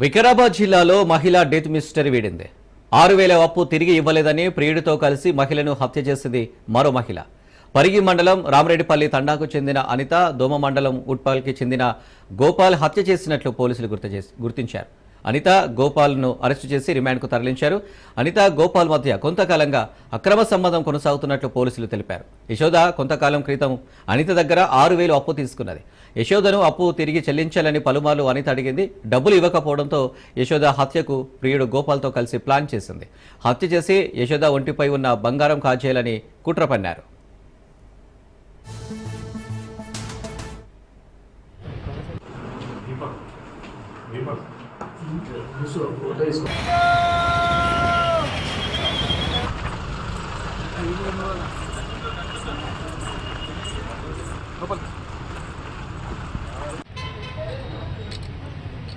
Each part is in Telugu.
వికారాబాద్ జిల్లాలో మహిళ డెత్ మిస్టరీ వీడింది. 6,000 అప్పు తిరిగి ఇవ్వలేదని ప్రియుడితో కలిసి మహిళను హత్య చేసింది మరో మహిళ. పరిగి మండలం రామరెడ్డిపల్లి తండాకు చెందిన అనిత, దోమ మండలం ఉట్పాల్కి చెందిన గోపాల్ హత్య చేసినట్లు పోలీసులు గుర్తించారు. అనిత, గోపాల్ను అరెస్టు చేసి రిమాండ్కు తరలించారు. అనిత, గోపాల్ మధ్య కొంతకాలంగా అక్రమ సంబంధం కొనసాగుతున్నట్లు పోలీసులు తెలిపారు. యశోద కొంతకాలం క్రితం అనిత దగ్గర 6,000 అప్పు తీసుకున్నది. యశోదను అప్పు తిరిగి చెల్లించాలని పలుమార్లు అనిత అడిగింది. డబ్బులు ఇవ్వకపోవడంతో యశోద హత్యకు ప్రియుడు గోపాల్తో కలిసి ప్లాన్ చేసింది. హత్య చేసి యశోద ఒంటిపై ఉన్న బంగారం కాజేయాలని కుట్ర పన్నారు.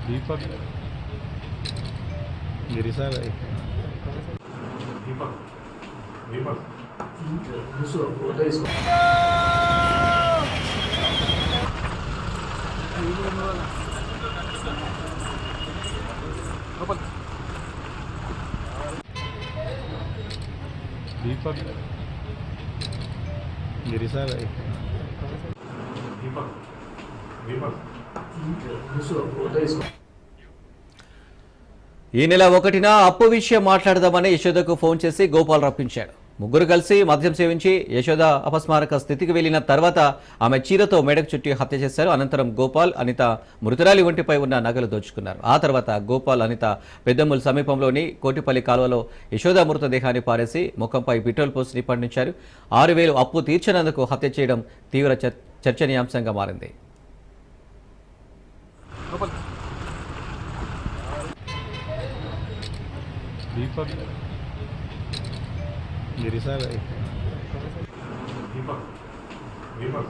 दीपक गिरीशा भाई दीपक दीपक दीपक गिरीशा भाई दीपक दीपक ఈ నెల 1న అప్పు విషయం మాట్లాడదామని యశోదకు ఫోన్ చేసి గోపాల్ రప్పించాడు. ముగ్గురు కలిసి మద్యం సేవించి యశోద అపస్మారక స్థితికి వెళ్లిన తర్వాత ఆమె చీరతో మెడకు చుట్టి హత్య చేశారు. అనంతరం గోపాల్, అనిత మృతురాలి ఒంటిపై ఉన్న నగలు దోచుకున్నారు. ఆ తర్వాత గోపాల్, అనిత పెద్దముల్ సమీపంలోని కోటిపల్లి కాలువలో యశోద మృతదేహాన్ని పారేసి ముఖంపై పెట్రోల్ పోసి నిప్పండించారు. 6,000 అప్పు తీర్చినందుకు హత్య చేయడం తీవ్ర చర్చనీయాంశంగా మారింది. दीपक गिरीशा भाई दीपक दीपक